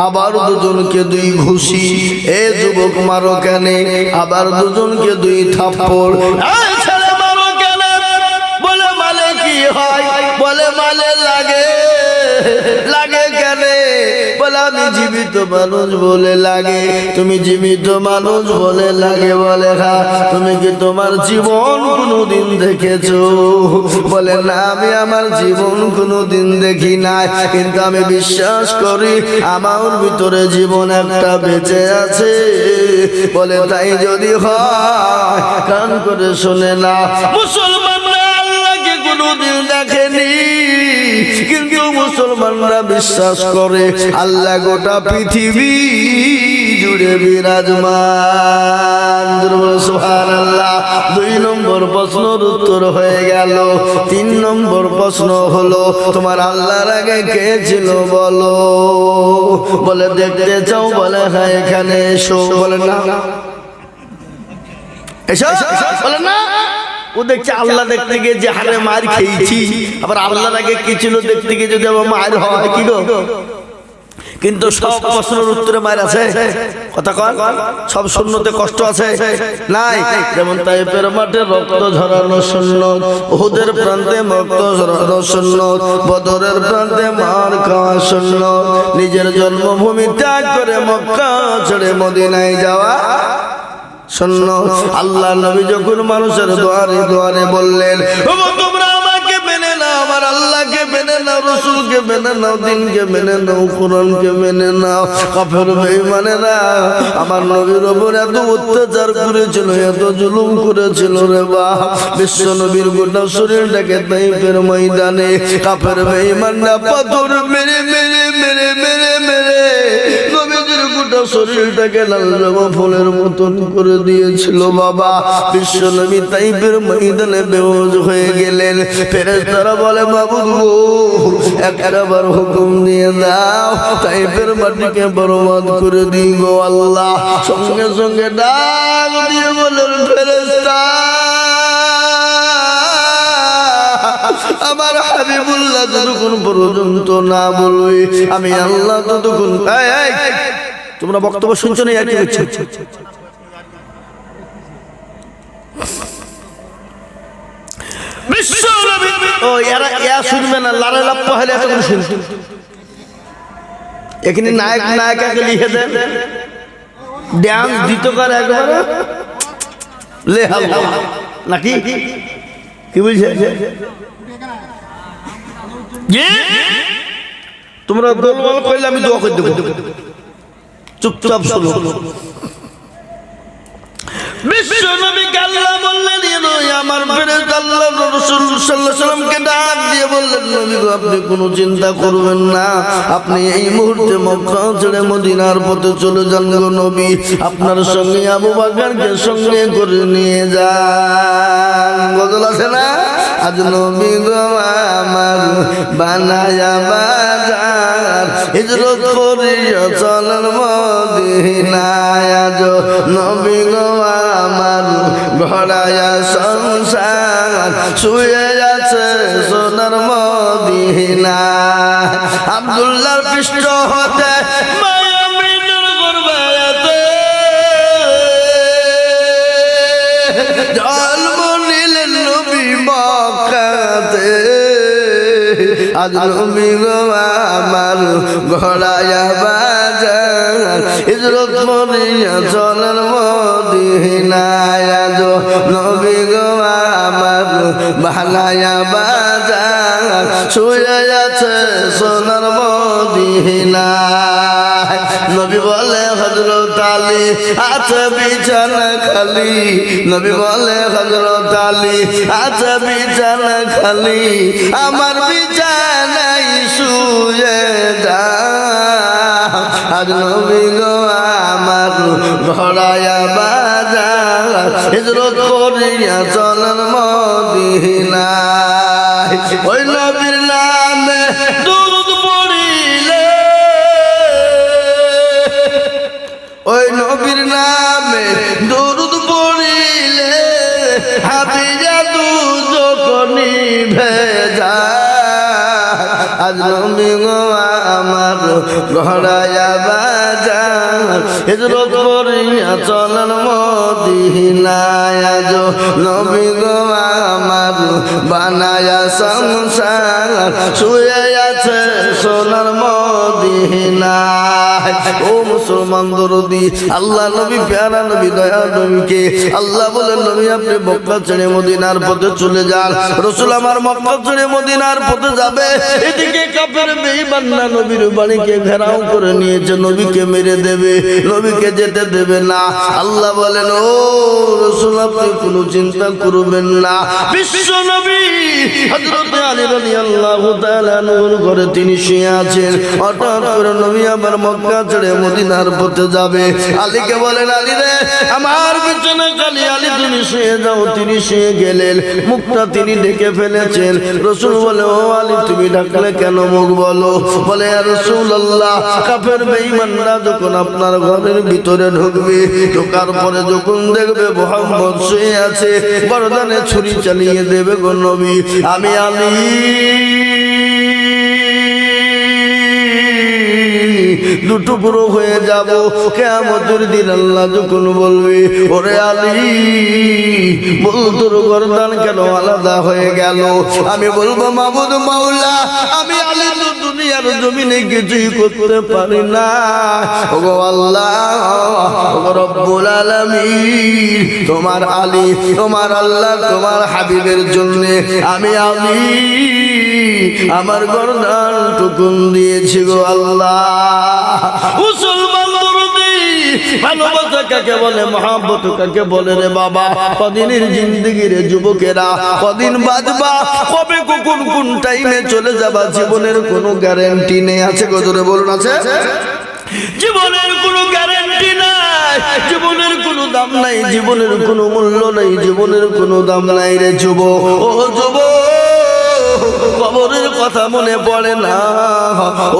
আবার দুজনকে দুই ঘুষি, এ যুবক মারো কেন, আবার দুজনকে দুই থাপ্পড়, এই ছেলে মারো কেন, বলে মানে কি হয়, বলে মানে লাগে, লাগে কেন, বলে আমি জীবিত মানুষ বলে লাগে, তুমি জীবিত মানুষ বলে লাগে, বলে হ্যাঁ, তুমি কি তোমার জীবন কোনোদিন দেখেছো, বলে না আমি আমার জীবন কোনোদিন দেখি নাই, কিন্তু আমি বিশ্বাস করি আমার ভিতরে জীবন একটা বেঁচে আছে, বলে তাই যদি হয় কান করে শুনে না, মুসলমানরা আল্লাহকে কোনোদিন দেখেনি, কিন্তু মুসলমানরা বিশ্বাস করে আল্লাহ গোটা পৃথিবী জুড়ে বিরাজমান, সুবহানাল্লাহ। 2 নম্বর প্রশ্নের উত্তর হয়ে গেল। 3 নম্বর প্রশ্ন হলো তোমার আল্লাহর আগে কে ছিল বলো, বলে দেখতে চাও, বলে হ্যাঁ এখানে এসো, বলে না এসো, বলে না, ও দেখছে আল্লাহ দেখতে গিয়ে যে হারে মার খেয়েছি, আবার আল্লাহর আগে কি ছিল দেখতে গিয়ে যদি আবার মার হয় কি গো, কিন্তু সব প্রশ্নের উত্তরে মার আছে, কথা কন, সব শূন্যতে কষ্ট আছে নাই, যেমন তাইফের মাঠে রক্ত ঝরানো সুন্নত, উহুদের প্রান্তে রক্ত ঝরানো সুন্নত, বদরের প্রান্তে মার খাওয়া সুন্নত, নিজের জন্মভূমি ত্যাগ করে মক্কা ছেড়ে মদিনায় যাওয়া সুন্নত। আল্লাহ নবী যখন মানুষের দুয়ারে দুয়ারে বললেন তোমরা আমাকে মেনে নাও, আমার আল্লাহকে মেনে নাও, রাসূলকে মেনে নাও, দ্বীনকে মেনে নাও, কোরআনকে মেনে নাও, কাফের বেঈমানেরা আমার নবীর উপর এত অত্যাচার করেছিল, এত জুলুম করেছিল রে বাপ, বিশ্ব নবীর গোটা শরীরটাকে তাইফের ময়দানে কাফের বেঈমানরা পাথর মেরে মেরে মেরে মেরে মেরে নবীর গোটা শরীরটাকে লাল জবা ফুলের মতন করে দিয়েছিল বাবা। বিশ্ব নবী তাইফের ময়দানে বেহুশ হয়ে গেলেন, ফেরেশতারা বলে মাবুদ গো একবার হুকুম দিয়ে দাও তাইফের মাটিকে বরবাদ করে দিই গো আল্লাহ। সঙ্গে সঙ্গে ডাক দিয়ে বলেন ফেরেশতা আমার হাবিবুল্লাহ যতক্ষণ পর্যন্ত না বলবে আমি আল্লাহ ততক্ষণ, তোমরা বক্তব্য শুনছো না, আর কি হচ্ছে, বিশ্ব নবী ও এরা শুনবে না, লারে লাপ্পা হলে এতক্ষণ শুনছে, এখানে নায়ক নায়িকাকে লিখে দেন, ডান্স দিত কার একবারে লেহাল নাকি কি বলছে, তোমরা গোলমাল করলে আমি দোয়া করে দেবো, চুপচাপ শোনো। বিশ্ব নবীকে আল্লাহ বললেন আমার ফেরেশতা আল্লাহ রাসূল সাল্লাল্লাহু আলাইহি ওয়াসাল্লামকে ডাক দিয়ে বললেন নবী গো আপনি কোনো চিন্তা করবেন না, আপনি এই মুহূর্তে মক্কা ছেড়ে মদিনার পথে চলে যান গো নবী, আপনার সঙ্গে আবু বকরকে সঙ্গে করে নিয়ে যান। গজল আছে না, আজ নবী গো আমার বানায়া বাজার হিজরত করিয়া চলেন মদিনায়, আজ নবী গো আমার ঘোড়ায়া সংসার শুয়ে আছে সোনার মদিনা, আব্দুল্লাহর পৃষ্ঠ হতে মায়ামিনের গর্বায়াতে জন্ম নিলেন নবী মক্কাতে, আজ নবী গো আমার ঘোড়ায়া বাজার হিজরত করিয়া চলেন মদিনায়, আজ নবী গো আমার বানায়া বাজার শুয়ে আছে সোনার মদিনায়। নবী বলে হযরত আলী আছে বিছানা খালি, নবী বলে হযরত আলী আছে বিছানা খালি, আমার বিছানায় শুয়ে যা, আজ নবী গো আমার ঘোড়ায়া বাজার হিজরত করিয়া চলেন মদিনায়, ওই নবীর নামে দুরূদ পড়িলে, ওই নবীর নামে দুরূদ পড়িলে হাবিয়া দুজক নিভে যায়, আজ নবী গো আমার ঘরায়া বাজার হিজরত করিয়া চলেন মদিনায় আজ নবী গো আমার বানায়া সংসার শুয়ে আছে সোনার মদিনায়। ও মুসলমান দরদি আল্লাহ নবী প্যারা নবী দয়া নবীকে আল্লাহ বলেন নবী আপনি মক্কা ছেড়ে মদিনার পথে চলে যান। রাসূল আমার মক্কা ছেড়ে মদিনার পথে যাবে, এদিকে কাফের বেঈমান নবীর বাড়িকে ঘেরাও করে নিয়েছে, নবীকে মেরে দেবে, নবীকে যেতে দেবে না। আল্লাহ বলেন ও রাসূল আপনি কোনো চিন্তা করবেন না। বিশ্ব নবী হযরত আলী রাদিয়াল্লাহু তাআলা নূর করে তিনি শুয়ে আছেন। হঠাৎ করে নবী আবার মক্কা ছেড়ে মদিনার পথে যাবে। আলীকে বলেন আলী রে আমার পিছনে খালি আলী তুমি শুয়ে যাও। তিনি শুয়ে গেলেন, মুখটা তিনি ঢেকে ফেলেছেন। রাসূল বলে ও আলী তুমি ঢাকলে কেন মুখ বলো? বলে ইয়া রাসূলুল্লাহ কাফের বেঈমানরা যখন আপনার ঘরের ভিতরে ঢুকবে, ঢোকার পরে যখন দেখবে মুহাম্মদ শুয়ে আছে, গর্দানে ছুরি চালিয়ে দেবে গো নবী। আমি আলী দুটুকরো হয়ে যাব। কিয়ামতের দিন আল্লাহ যখন বলবে ওরে আলী বল তোর গর্দান কেন আলাদা হয়ে গেল? আমি বলবো মাবুদ মাওলা আমি আলী তো দুনিয়ার জমিনে কিছুই করতে পারি না। ওগো আল্লাহ ওগো রব্বুল আলামিন তোমার আলী তোমার আল্লাহ তোমার হাবিবের জন্য আমি আলী আমার গর্দান টুকুন দিয়েছি গো আল্লাহ। মুসলমান দরদি ভালোবাসা কাকে বলে, মহব্বত কাকে বলে রে বাবা? কদিনের জিন্দেগি রে যুবকেরা, কদিন বাঁচবা, কবে কখন কোন টাইমে চলে যাবা জীবনের কোনো গ্যারান্টি নেই। আছে গো জোরে বলুন আছে? জীবনের কোনো গ্যারান্টি নাই, জীবনের কোনো দাম নাই, জীবনের কোনো মূল্য নাই, জীবনের কোনো দাম নাই রে যুবক। ও যুবক কবরের কথা মনে পড়ে না?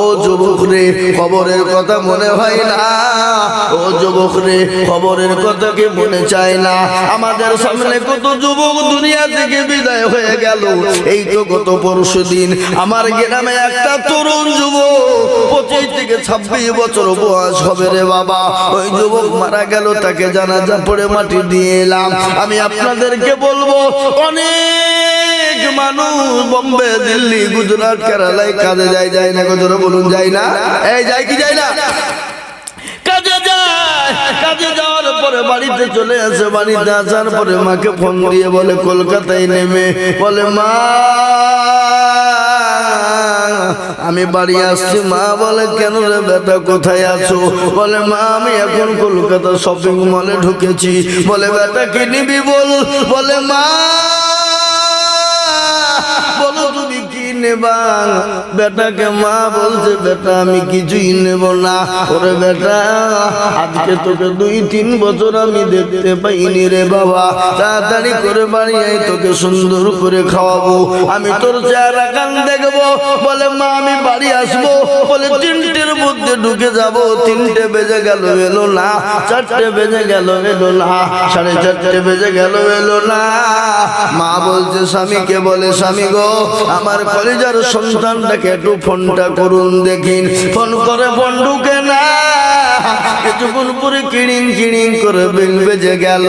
ও যুবক রে কবরের কথা মনে হয় না? ও যুবক রে কবরের কথা কি মনে চায় না? আমাদের সামনে কত যুবক দুনিয়া থেকে বিদায় হয়ে গেল। এই তো গত পরশুদিন আমার গ্রামে একটা তরুণ যুবক 25 থেকে 26 বছর বয়স হবে রে বাবা, ওই যুবক মারা গেল। তাকে জানাজা পড়ে মাটি দিয়ে এলাম। আমি আপনাদেরকে বলবো অনেক মানুষ বোম্বে দিল্লি গুজরাট কেরালায় কাজে যায় না গো জোরে বলুন যায় না? এই যায় কি যায় না? কাজে যায়, কাজে যাওয়ার পরে বাড়িতে চলে আসে। বাড়িতে আসার পরে মাকে ফোন দিয়ে বলে কলকাতায় নেমে বলে মা আমি বাড়ি আসছি। মা বলে কেন রে বেটা কোথায় আছো? বলে মা আমি এখন কলকাতা শপিং মলে ঢুকেছি। বলে বেটা কি নিবি বল? বলে মা বলো তুমি কি নেবা? বেটাকে মা বলছে বেটা আমি কিছুই নেব না। ওরে বেটা আজকে তোকে 2-3 বছর আমি দেখতে পাইনি রে বাবা, তাড়াতাড়ি করে বাড়ি আয়, তোকে সুন্দর করে খাওয়াবো, আমি তোর চেহারা কান দেখবো। বলে মা আমি বাড়ি আসবো। বলে 3টের মধ্যে ঢুকে যাব। 3টে বেজে গেল এলো না, 4টে বেজে গেল এলো না, 4:30 বেজে গেল এলো না। মা বলছে স্বামীকে বলে স্বামী গো আমার কলেজার সন্তানটাকে একটু ফোনটা করুন দেখিন। ফোন করে ফোন ঢুকে না। কিছুক্ষণ পরে কিড়িং কিড়িং করে বেল বেজে গেল।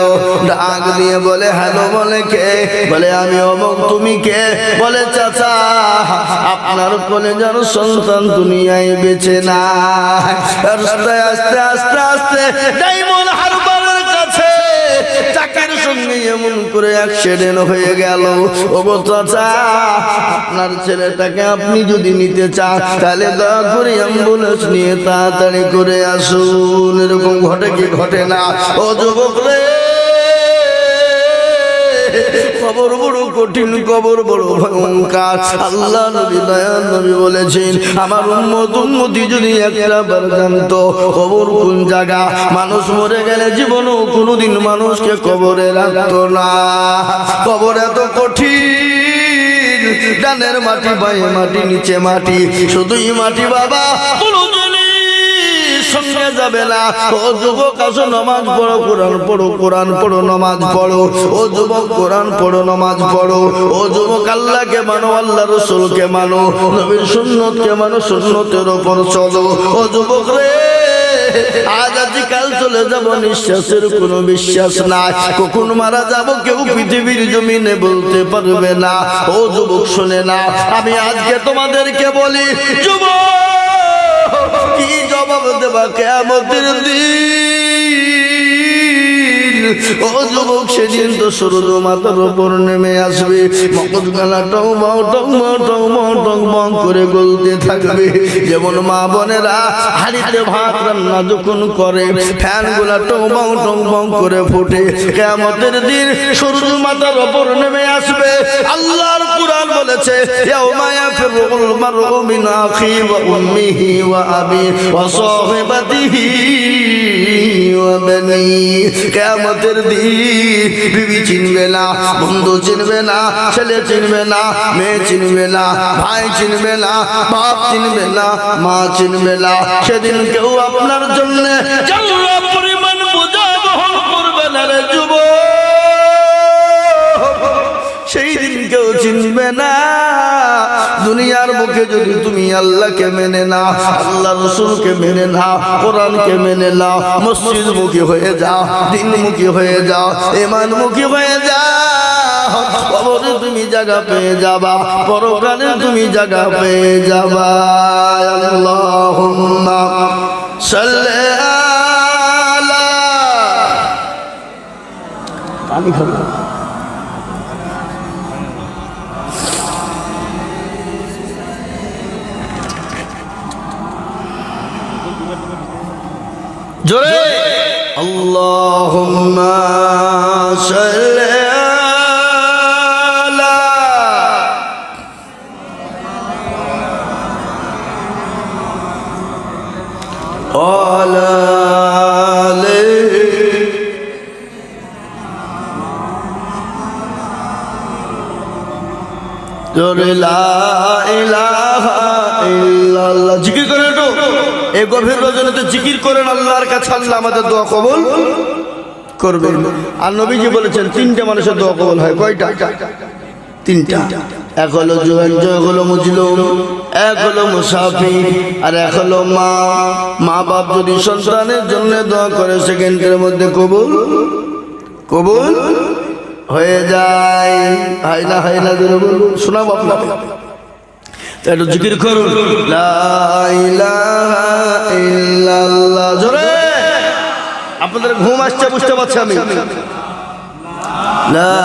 ডাক দিয়ে বলে হ্যালো। বলে কে? বলে আমি অমুক। তুমি কে? বলে চাচা আপনার কলেজার সন্তান দুনিয়ায় বেঁচে না। রাস্তায় আস্তে আস্তে আস্তে ডায়মন্ড হারবারের কাছে চাকের সঙ্গে এমন করে অ্যাক্সিডেন্ট হয়ে গেল। ওগো চাচা আপনার ছেলেটাকে আপনি যদি নিতে চান তাহলে দয়া করে অ্যাম্বুলেন্স নিয়ে তাড়াতাড়ি করে আসুন। এরকম ঘটে কি ঘটে না? ও যুবক রে কবর বড় কঠিন, কবর বড় ভয়ঙ্কর। আল্লাহ নবী দয়াল নবী বলেছেন আমার উম্মতি যদি একবার জানতো কবর কোন জায়গা, মানুষ মরে গেলে জীবনও কোনোদিন মানুষকে কবরে রাখতো না। কবর এত কঠিন, ডানের মাটি বাঁয়ে মাটি নিচে মাটি, শুধুই মাটি বাবা। সঙ্গে শুয়ে যাবে না। ও যুবক আসো নামাজ পড়ো, কোরআন পড়ো, কোরআন পড়ো, নামাজ পড়ো। ও যুবক কোরআন পড়ো, নামাজ পড়ো। ও যুবক আল্লাহকে মানো, আল্লাহ রাসূলকে মানো, নবীর সুন্নতকে মানো, সুন্নতের উপর চলো। ও যুবক রে, আজ আজ কাল চলে যাব, নিঃশ্বাসের কোনো বিশ্বাস নাই। কখন মারা যাব কেউ পৃথিবীর জমিনে বলতে পারবে না। ও যুবক শুনে না, আমি আজকে তোমাদেরকে বলি, যুবক কি জবাব দেবা কিয়ামতের দিন? ও যুবক সেদিন তো সূর্য মাথার উপর নেমে আসবে, মগজগালা টং বং টং বং টং বং টং বং করে গলতে থাকবে। যেমন মা বোনেরা হাড়িতে ভাত রান্না যখন করে, ফ্যান গুলা টং বং করে ফুটে, কিয়ামতের দিন সূর্য মাথার উপর নেমে আসবে। আল্লাহর কুরআন বলেছে, ইয়াউমা ইয়াফিরুল মারউ মিন আখিহি ওয়া উম্মিহি ওয়া আবিহি ওয়া সাহিবাতিহি ওয়া বানিহি। কিয়ামতের দিন বিবি চিনবে না, বন্ধু চিনবে না, ছেলে চিনবে না, মেয়ে চিনবে না, ভাই চিনবে না, বাপ চিনবে না, মা চিনবে না। সেদিন কেউ আপনার জন্য জাল্লা পরিমাণ বোঝা বহন করবে না রে যুবক। সেই দিন কেউ চিনবে না। দুনিয়ার মুখে যদি তুমি আল্লাহকে মেনে নাও, আল্লাহ রাসূলকে মেনে নাও, কোরআনকে মেনে নাও, মসজিদ মুখী হয়ে যাও, দ্বীনমুখী হয়ে যাও, ঈমানমুখী হয়ে যাও, কবরে তুমি জায়গা পেয়ে যাবা, পরকালে তুমি জায়গা পেয়ে যাবা। আল্লাহুম্মা সাল্লি আলা পানি খাবো। জোরে আল্লাহুম্মা সাল্লি আলা আলি জোরে লা ইলাহা ইল্লাল্লাহ। জিকির করে তো এই গভীর রজনীতে জিকির করেন আল্লাহর কাছে, আল্লাহ আমাদের দোয়া কবুল করবেন। আর নবীজি বলেছেন তিনটা মানুষের দোয়া কবুল হয়। কয়টা? তিনটা। এক হলো জোয়ান, এক হলো মজলুম, এক হলো মুসাফির, আর এক হলো মা। মা বাপ যদি সন্তানের জন্য দোয়া করে, সেকেন্ডের মধ্যে কবুল হয়ে যায়। হয় না ধরে বলুন, শোনাবো আপনাকে, একটু জিকির করুন। লা ইলাহা ইল্লাল্লাহ। জোরে আপনাদের ঘুম আসছে বুঝতে পারছি আমি। লা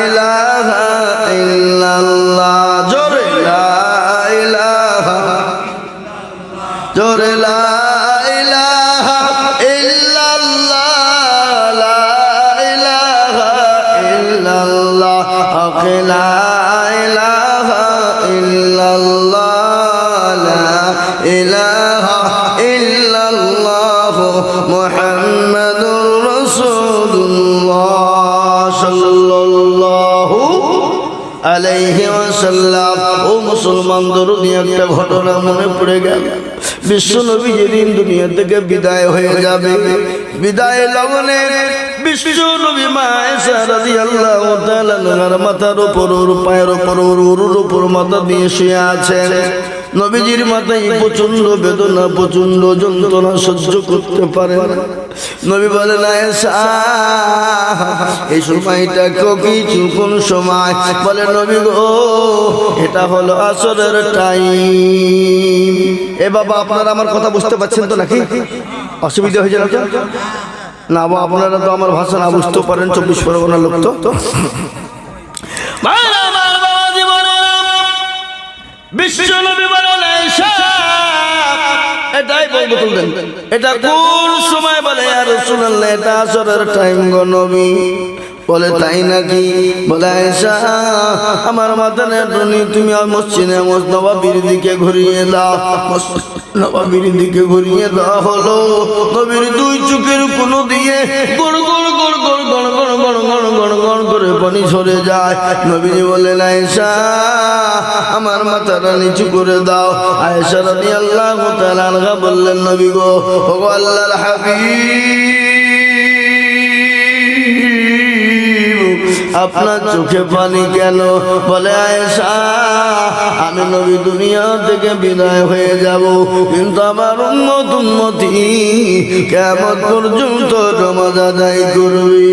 ইলাহা ইল্লাল্লাহ। জোরে লা ইলাহা, জোরে লা ইলাহা ইল্লাল্লাহ, লা ইলাহা ইল্লাল্লাহ, লা ইলাহা ইল্লাল্লাহ, লা ইলাহা ইল্লাল্লাহ, মুহাম্মাদুর রাসূলুল্লাহ সাল্লাল্লাহু আলাইহি ওয়াসাল্লাম। ও মুসলমান, দরুদি একটা ঘটনা মনে পড়ে গেল। বিশ্ব নবী যেদিন দুনিয়া থেকে বিদায় হয়ে যাবে, বিদায় লগনে বিশ্ব নবী মা আয়েশা রাদিয়াল্লাহু তাআলা আনহার মাথার উপর, ওর পায়ের উপর, ওর উপর মাথা দিয়ে শুয়ে আছেন। নবীজির মাথায় প্রচন্ড বেদনা, প্রচন্ড যন্ত্রণা সহ্য করতে পারেন না। নবী বলেন, আয়েশা এই সময়টা কোন সময়? বলে, নবী গো, এটা হলো আসরের টাইম। এ বাবা, আপনারা আমার কথা বুঝতে পারছেন তো নাকি? অসুবিধা হয়ে যাবে না? আপনারা তো আমার ভাষা না বুঝতে পারেন, 24 পরগনার লোক তো। বিশ্ব নবী বলেন, আয়েশা এটাই বলবো তুলবেন, এটা কোন সময়? বলে, ইয়া রাসূলুল্লাহ, এটা আসরের টাইম গো নবী। বলে তাই নাকি? বলে আয়েশা আমার মাথা নেটনি, তুমি মসজিদে নববীর দিকে ঘুরিয়ে দাও। নববীর দিকে ঘুরিয়ে দেওয়া হলো। নবীর দুই চোখের কোন দিয়ে গড় গড় গড় গড় গড় গড় গড় গড় গড় গড় করে পানি সরে যায়। নবীজি বললেন আয়েশা আমার মাথাটা নিচু করে দাও। আয়েশা রাদিয়াল্লাহু তাআলা আনহা বললেন নবী গো, ওগো আল্লাহর হাবিব আপনার চোখে পানি কেন? বলে আয়েশা আমি নবী দুনিয়া থেকে বিদায় হয়ে যাব, কিন্তু আমার উম্মতি কিয়ামত পর্যন্ত নামাজ আদায় করবে।